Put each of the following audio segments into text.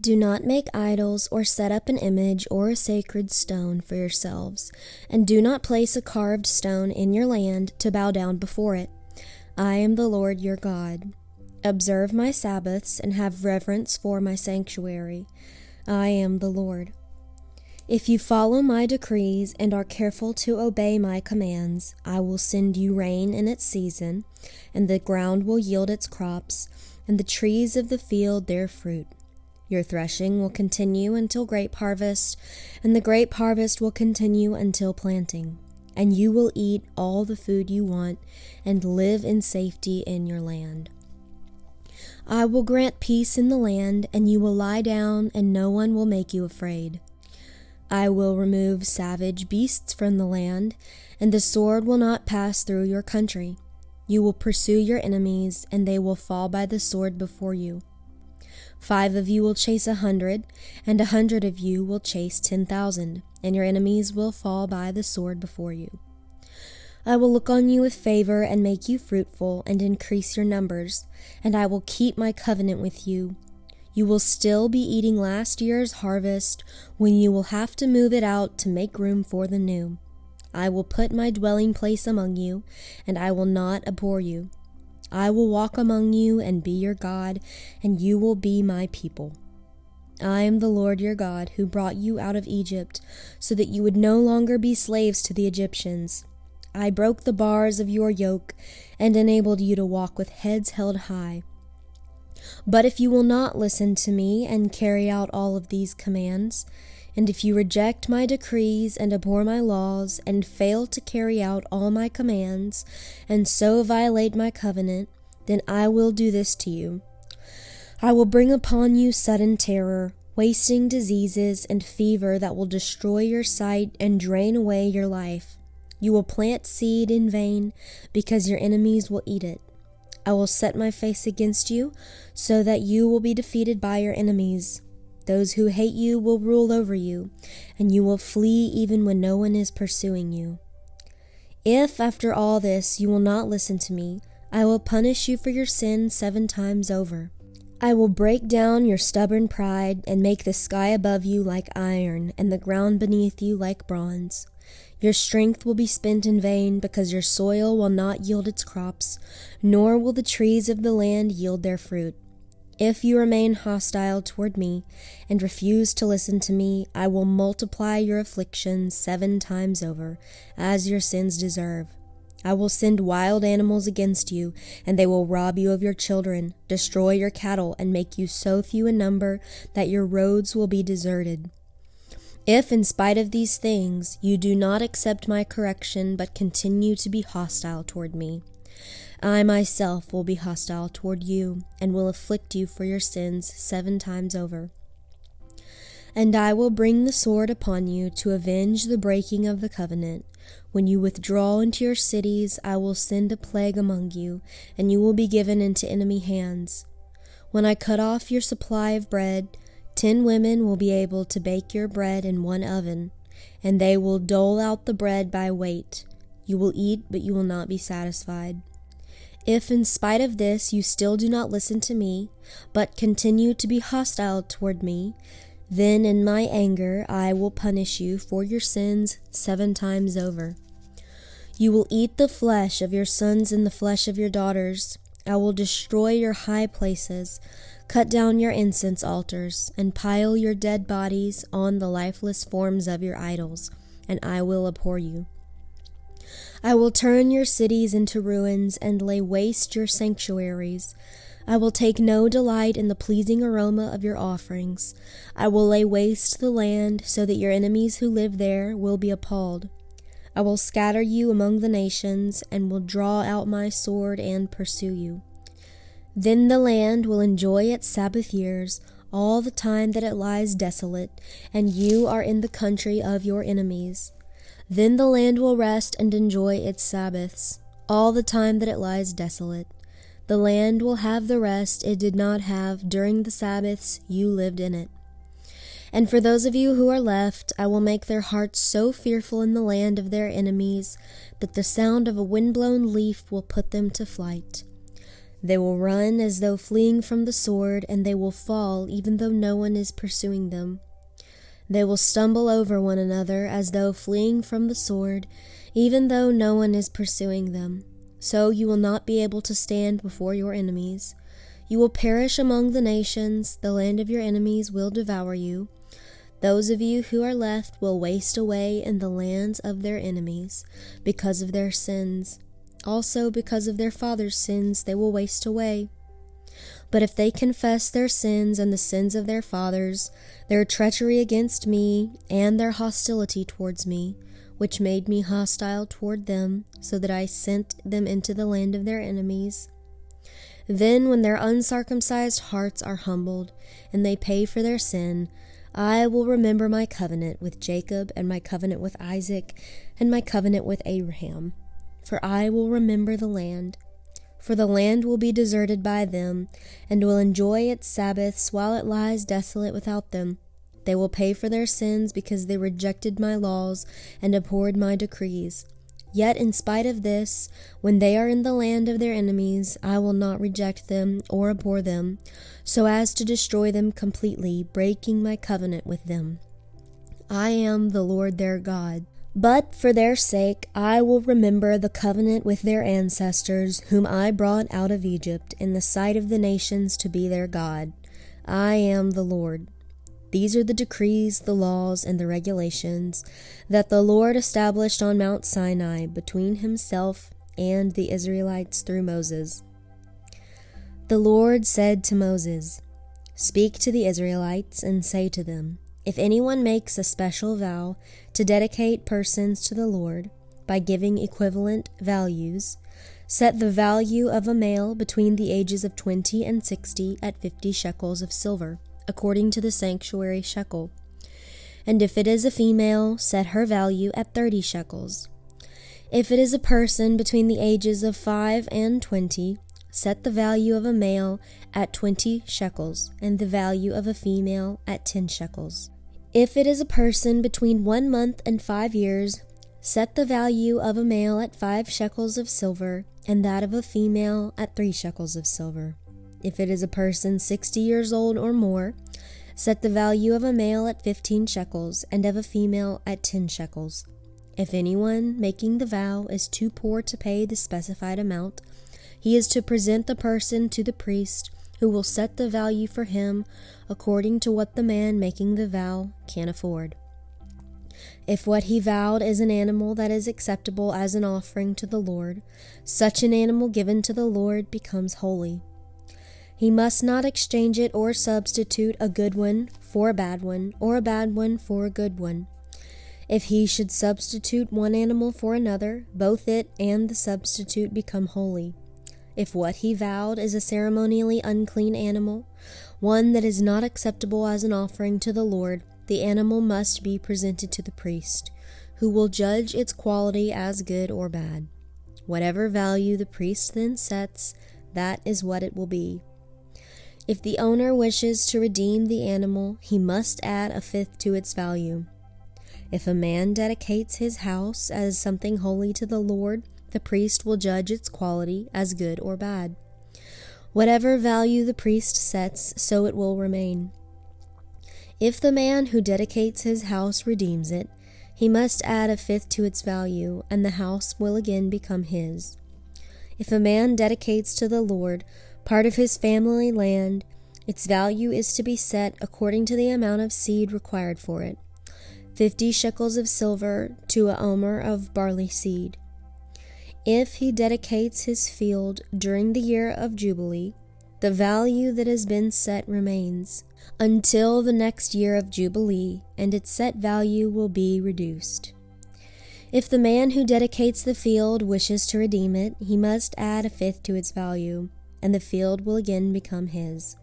Do not make idols or set up an image or a sacred stone for yourselves, and do not place a carved stone in your land to bow down before it. I am the Lord your God. Observe my Sabbaths and have reverence for my sanctuary. I am the Lord. If you follow my decrees and are careful to obey my commands, I will send you rain in its season, and the ground will yield its crops, and the trees of the field their fruit. Your threshing will continue until grape harvest, and the grape harvest will continue until planting, and you will eat all the food you want and live in safety in your land. I will grant peace in the land, and you will lie down, and no one will make you afraid. I will remove savage beasts from the land, and the sword will not pass through your country. You will pursue your enemies, and they will fall by the sword before you. 5 of you will chase 100, and 100 of you will chase 10,000, and your enemies will fall by the sword before you. I will look on you with favor and make you fruitful and increase your numbers, and I will keep my covenant with you. You will still be eating last year's harvest when you will have to move it out to make room for the new. I will put my dwelling place among you, and I will not abhor you. I will walk among you and be your God, and you will be my people. I am the Lord your God who brought you out of Egypt so that you would no longer be slaves to the Egyptians. I broke the bars of your yoke and enabled you to walk with heads held high. But if you will not listen to me and carry out all of these commands, and if you reject my decrees and abhor my laws and fail to carry out all my commands and so violate my covenant, then I will do this to you. I will bring upon you sudden terror, wasting diseases and fever that will destroy your sight and drain away your life. You will plant seed in vain because your enemies will eat it. I will set my face against you so that you will be defeated by your enemies. Those who hate you will rule over you, and you will flee even when no one is pursuing you. If, after all this, you will not listen to me, I will punish you for your sin 7 times over. I will break down your stubborn pride and make the sky above you like iron and the ground beneath you like bronze. Your strength will be spent in vain because your soil will not yield its crops, nor will the trees of the land yield their fruit. If you remain hostile toward me and refuse to listen to me, I will multiply your afflictions 7 times over, as your sins deserve. I will send wild animals against you, and they will rob you of your children, destroy your cattle, and make you so few in number that your roads will be deserted. If, in spite of these things, you do not accept my correction but continue to be hostile toward me, I myself will be hostile toward you and will afflict you for your sins 7 times over. And I will bring the sword upon you to avenge the breaking of the covenant. When you withdraw into your cities, I will send a plague among you, and you will be given into enemy hands. When I cut off your supply of bread, 10 women will be able to bake your bread in 1 oven, and they will dole out the bread by weight. You will eat, but you will not be satisfied. If in spite of this you still do not listen to me, but continue to be hostile toward me, then in my anger I will punish you for your sins 7 times over. You will eat the flesh of your sons and the flesh of your daughters. I will destroy your high places, cut down your incense altars, and pile your dead bodies on the lifeless forms of your idols, and I will abhor you. I will turn your cities into ruins and lay waste your sanctuaries. I will take no delight in the pleasing aroma of your offerings. I will lay waste the land so that your enemies who live there will be appalled. I will scatter you among the nations and will draw out my sword and pursue you. Then the land will enjoy its Sabbath years all the time that it lies desolate, and you are in the country of your enemies. Then the land will rest and enjoy its Sabbaths all the time that it lies desolate. The land will have the rest it did not have during the Sabbaths you lived in it. And for those of you who are left, I will make their hearts so fearful in the land of their enemies that the sound of a windblown leaf will put them to flight. They will run as though fleeing from the sword, and they will fall even though no one is pursuing them. They will stumble over one another as though fleeing from the sword, even though no one is pursuing them. So you will not be able to stand before your enemies. You will perish among the nations. The land of your enemies will devour you. Those of you who are left will waste away in the lands of their enemies because of their sins. Also because of their fathers' sins they will waste away. But if they confess their sins and the sins of their fathers, their treachery against me, and their hostility towards me, which made me hostile toward them, so that I sent them into the land of their enemies, then when their uncircumcised hearts are humbled, and they pay for their sin, I will remember my covenant with Jacob, and my covenant with Isaac, and my covenant with Abraham. For I will remember the land. For the land will be deserted by them, and will enjoy its Sabbaths while it lies desolate without them. They will pay for their sins because they rejected my laws and abhorred my decrees. Yet in spite of this, when they are in the land of their enemies, I will not reject them or abhor them, so as to destroy them completely, breaking my covenant with them. I am the Lord their God. But for their sake I will remember the covenant with their ancestors, whom I brought out of Egypt in the sight of the nations to be their God. I am the Lord. These are the decrees, the laws, and the regulations that the Lord established on Mount Sinai between himself and the Israelites through Moses. The Lord said to Moses, "Speak to the Israelites and say to them, if anyone makes a special vow to dedicate persons to the Lord by giving equivalent values, set the value of a male between the ages of 20 and 60 at 50 shekels of silver, according to the sanctuary shekel. And if it is a female, set her value at 30 shekels. If it is a person between the ages of 5 and 20, set the value of a male at 20 shekels, and the value of a female at 10 shekels. If it is a person between 1 month and 5 years, set the value of a male at 5 shekels of silver, and that of a female at 3 shekels of silver. If it is a person 60 years old or more, set the value of a male at 15 shekels, and of a female at 10 shekels. If anyone making the vow is too poor to pay the specified amount, he is to present the person to the priest, who will set the value for him according to what the man making the vow can afford. If what he vowed is an animal that is acceptable as an offering to the Lord, such an animal given to the Lord becomes holy. He must not exchange it or substitute a good one for a bad one, or a bad one for a good one. If he should substitute one animal for another, both it and the substitute become holy. If what he vowed is a ceremonially unclean animal, one that is not acceptable as an offering to the Lord, the animal must be presented to the priest, who will judge its quality as good or bad. Whatever value the priest then sets, that is what it will be. If the owner wishes to redeem the animal, he must add a fifth to its value. If a man dedicates his house as something holy to the Lord, the priest will judge its quality as good or bad. Whatever value the priest sets, so it will remain. If the man who dedicates his house redeems it, he must add a fifth to its value, and the house will again become his. If a man dedicates to the Lord part of his family land, its value is to be set according to the amount of seed required for it, 50 shekels of silver to a omer of barley seed. If he dedicates his field during the year of Jubilee, the value that has been set remains until the next year of Jubilee, and its set value will be reduced. If the man who dedicates the field wishes to redeem it, he must add a fifth to its value, and the field will again become his.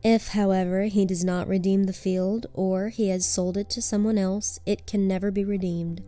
If, however, he does not redeem the field, or he has sold it to someone else, it can never be redeemed.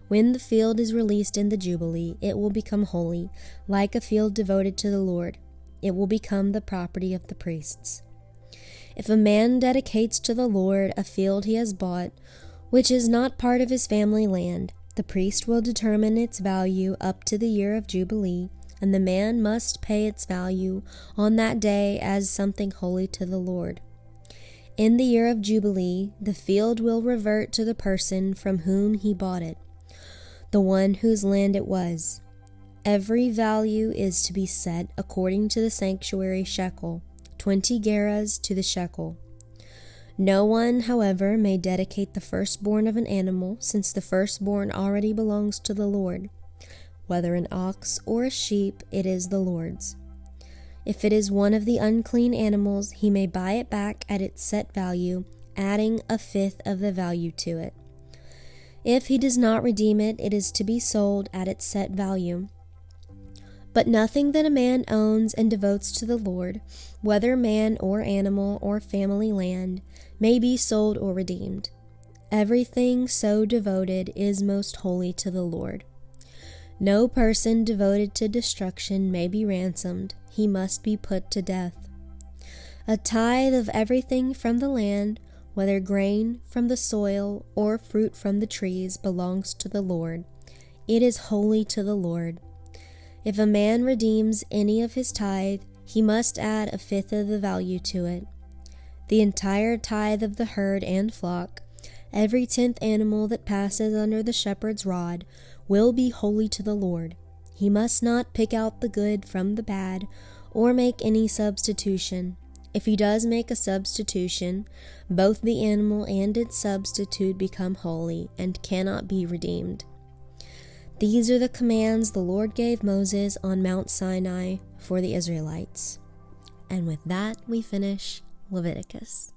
When the field is released in the Jubilee, it will become holy, like a field devoted to the Lord. It will become the property of the priests. If a man dedicates to the Lord a field he has bought, which is not part of his family land, the priest will determine its value up to the year of Jubilee, and the man must pay its value on that day as something holy to the Lord. In the year of Jubilee, the field will revert to the person from whom he bought it, the one whose land it was. Every value is to be set according to the sanctuary shekel, 20 gerahs to the shekel. No one, however, may dedicate the firstborn of an animal, since the firstborn already belongs to the Lord. Whether an ox or a sheep, it is the Lord's. If it is one of the unclean animals, he may buy it back at its set value, adding a fifth of the value to it. If he does not redeem it, it is to be sold at its set value. But nothing that a man owns and devotes to the Lord, whether man or animal or family land, may be sold or redeemed. Everything so devoted is most holy to the Lord. No person devoted to destruction may be ransomed. He must be put to death. A tithe of everything from the land, whether grain from the soil or fruit from the trees, belongs to the Lord. It is holy to the Lord. If a man redeems any of his tithe, he must add a fifth of the value to it. The entire tithe of the herd and flock, every 10th animal that passes under the shepherd's rod, will be holy to the Lord. He must not pick out the good from the bad, or make any substitution. If he does make a substitution, both the animal and its substitute become holy and cannot be redeemed. These are the commands the Lord gave Moses on Mount Sinai for the Israelites. And with that, we finish Leviticus.